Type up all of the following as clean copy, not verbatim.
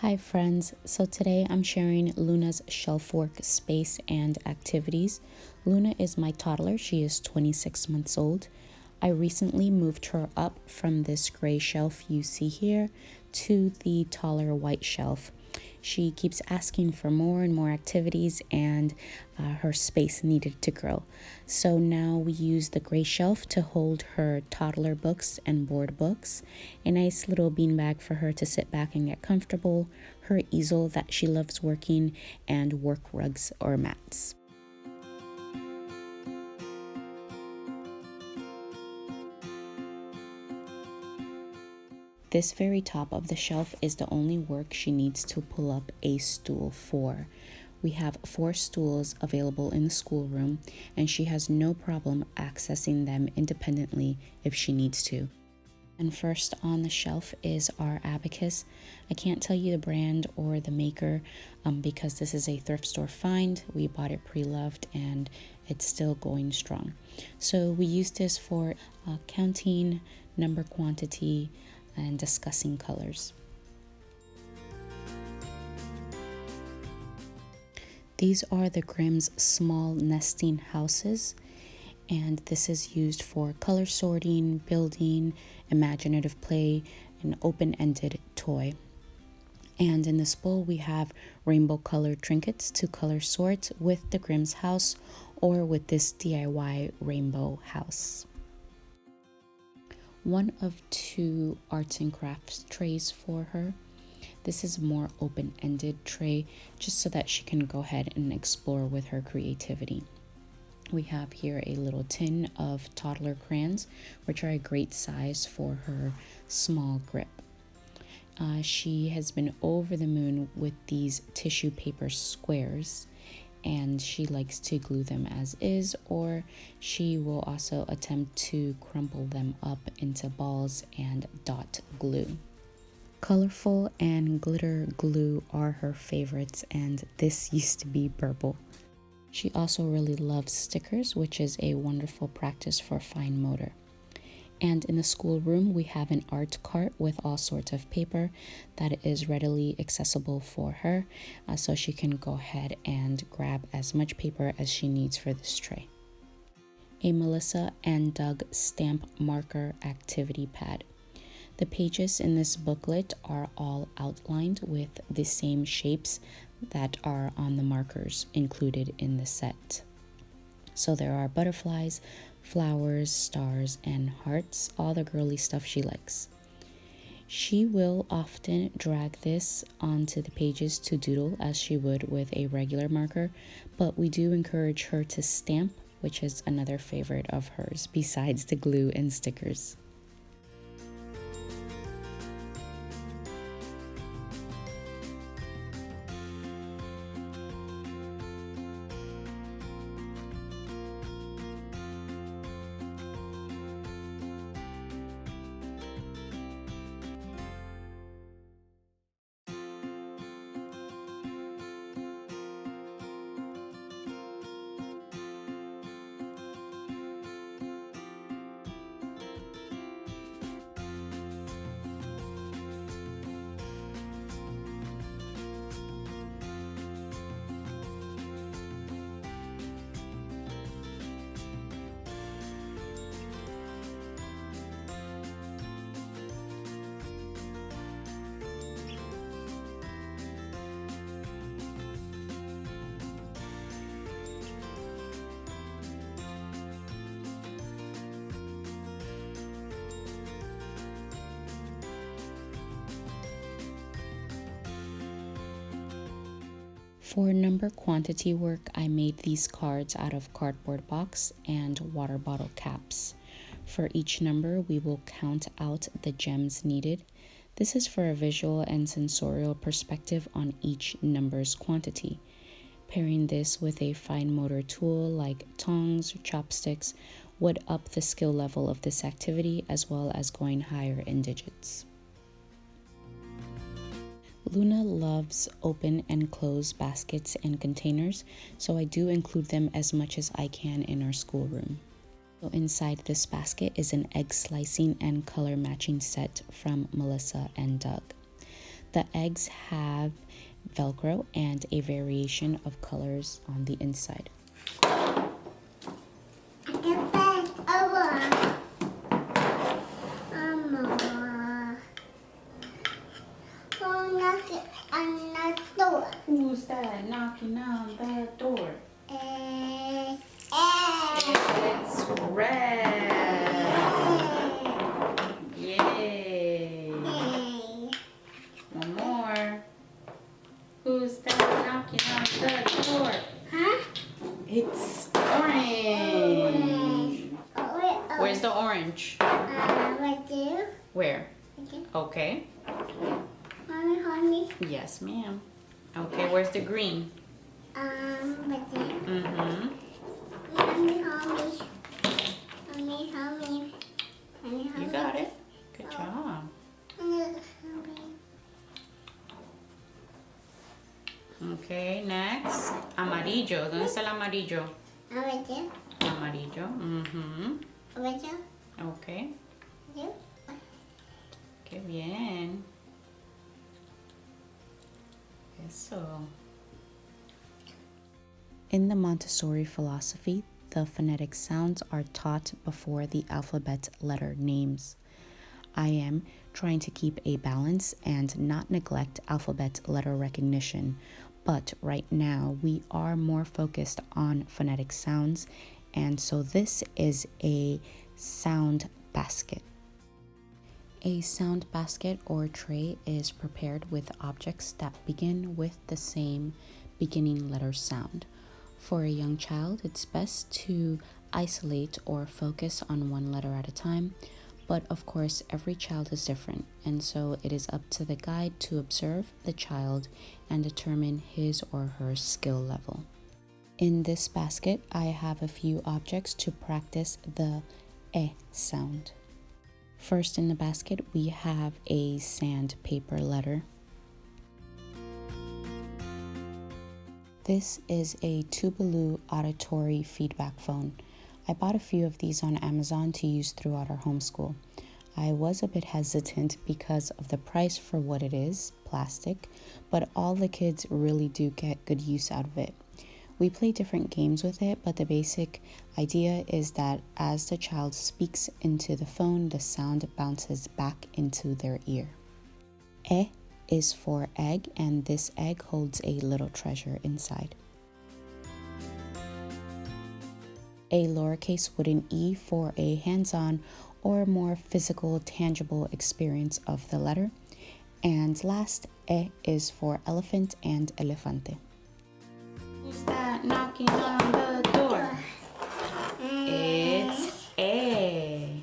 Hi friends, so today I'm sharing Luna's shelf work space and activities. Luna is my toddler, she is 26 months old. I recently moved her up from this gray shelf you see here to the taller white shelf. She keeps asking for more and more activities and her space needed to grow. So now we use the gray shelf to hold her toddler books and board books, a nice little beanbag for her to sit back and get comfortable, her easel that she loves working, and work rugs or mats. This very top of the shelf is the only work she needs to pull up a stool for. We have 4 stools available in the schoolroom, and she has no problem accessing them independently if she needs to. And first on the shelf is our abacus. I can't tell you the brand or the maker because this is a thrift store find. We bought it pre-loved and it's still going strong. So we use this for counting number quantity and discussing colors. These are the Grimm's small nesting houses, and this is used for color sorting, building, imaginative play, and open-ended toy. And in this bowl we have rainbow colored trinkets to color sort with the Grimm's house or with this DIY rainbow house. One of 2 arts and crafts trays for her. This is a more open-ended tray just so that she can go ahead and explore with her creativity. We have here a little tin of toddler crayons, which are a great size for her small grip. She has been over the moon with these tissue paper squares, and she likes to glue them as is, or she will also attempt to crumple them up into balls and dot glue. Colorful and glitter glue are her favorites, and this used to be purple. She also really loves stickers, which is a wonderful practice for fine motor. And in the schoolroom, we have an art cart with all sorts of paper that is readily accessible for her, so she can go ahead and grab as much paper as she needs for this tray. A Melissa and Doug stamp marker activity pad. The pages in this booklet are all outlined with the same shapes that are on the markers included in the set. So there are butterflies, flowers, stars, and hearts, all the girly stuff she likes. She will often drag this onto the pages to doodle as she would with a regular marker, but we do encourage her to stamp, which is another favorite of hers besides the glue and stickers. For number quantity work, I made these cards out of cardboard box and water bottle caps. For each number, we will count out the gems needed. This is for a visual and sensorial perspective on each number's quantity. Pairing this with a fine motor tool like tongs or chopsticks would up the skill level of this activity as well as going higher in digits. Luna loves open and close baskets and containers, so I do include them as much as I can in our schoolroom. So inside this basket is an egg slicing and color matching set from Melissa and Doug. The eggs have Velcro and a variation of colors on the inside. Who's that knocking on the door? It's red. Yay. One more. Who's that knocking on the door? Huh? It's orange. Where's the orange? Right there. Where? Okay. Okay. Mommy. Yes, ma'am. Okay, where's the green? Right there. Mm-hmm. Mommy. You got it. Good job. Okay, next. Amarillo. ¿Dónde está el amarillo? Right there. Amarillo. Mm-hmm. Right there. Okay. There. Qué bien. Eso. In the Montessori philosophy, the phonetic sounds are taught before the alphabet letter names. I am trying to keep a balance and not neglect alphabet letter recognition, but right now we are more focused on phonetic sounds, and so this is a sound basket. A sound basket or tray is prepared with objects that begin with the same beginning letter sound. For a young child, it's best to isolate or focus on one letter at a time, but of course, every child is different, and so it is up to the guide to observe the child and determine his or her skill level. In this basket, I have a few objects to practice the E sound. First in the basket, we have a sandpaper letter. This is a Tuvalu auditory feedback phone. I bought a few of these on Amazon to use throughout our homeschool. I was a bit hesitant because of the price for what it is, plastic, but all the kids really do get good use out of it. We play different games with it, but the basic idea is that as the child speaks into the phone, the sound bounces back into their ear. E is for egg, and this egg holds a little treasure inside. A lowercase wooden e for a hands-on or more physical, tangible experience of the letter. And last, E is for elephant and elefante. Who's that knocking on the door? It's A.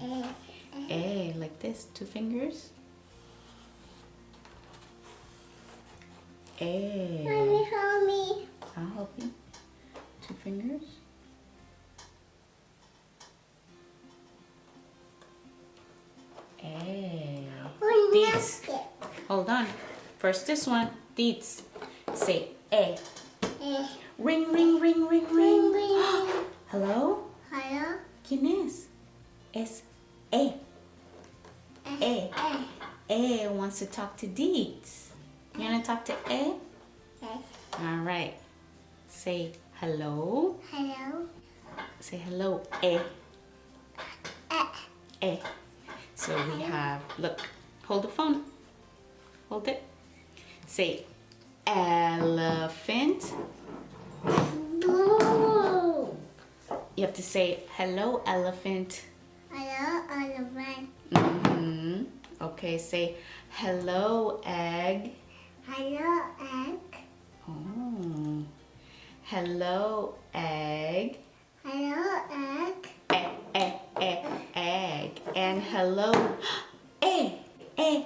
A, like this, 2 fingers. A. Mommy, help me. I'll help you. 2 fingers. A. Deets. Hold on. First this one. Deets. Say A. Ring, ring, ring, ring, ring. Hello? Hello? ¿Quién es? Es A. A. A wants to talk to Deets. You want to talk to A? Yes. All right. Say hello. Hello? Say hello, A. A. So we have, look, hold the phone. Hold it. Say elephant. No. You have to say hello, elephant. Hello, elephant. Mm-hmm. Okay, say hello, egg. Hello, egg. Oh. Hello, egg. Hello, egg. Egg. And hello, egg. Egg.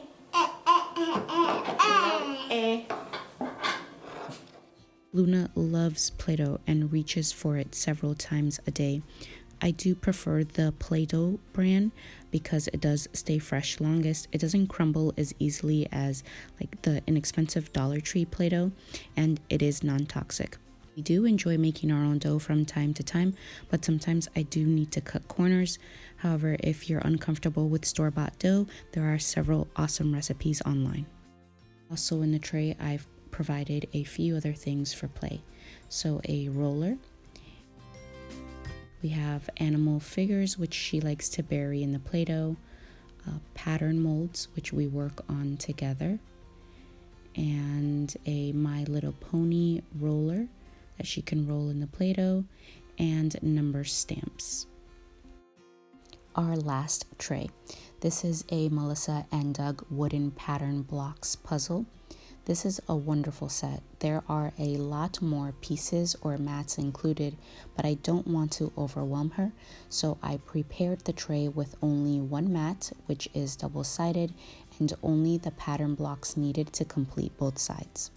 Luna loves Play-Doh and reaches for it several times a day. I do prefer the Play-Doh brand because it does stay fresh longest. It doesn't crumble as easily as like the inexpensive Dollar Tree Play-Doh, and it is non-toxic. We do enjoy making our own dough from time to time, but sometimes I do need to cut corners. However, if you're uncomfortable with store-bought dough, there are several awesome recipes online. Also in the tray, I've provided a few other things for play. So a roller. We have animal figures, which she likes to bury in the Play-Doh. Pattern molds, which we work on together. And a My Little Pony roller that she can roll in the Play-Doh. And number stamps. Our last tray. This is a Melissa and Doug wooden pattern blocks puzzle. This is a wonderful set. There are a lot more pieces or mats included, but I don't want to overwhelm her, so I prepared the tray with only one mat, which is double-sided, and only the pattern blocks needed to complete both sides.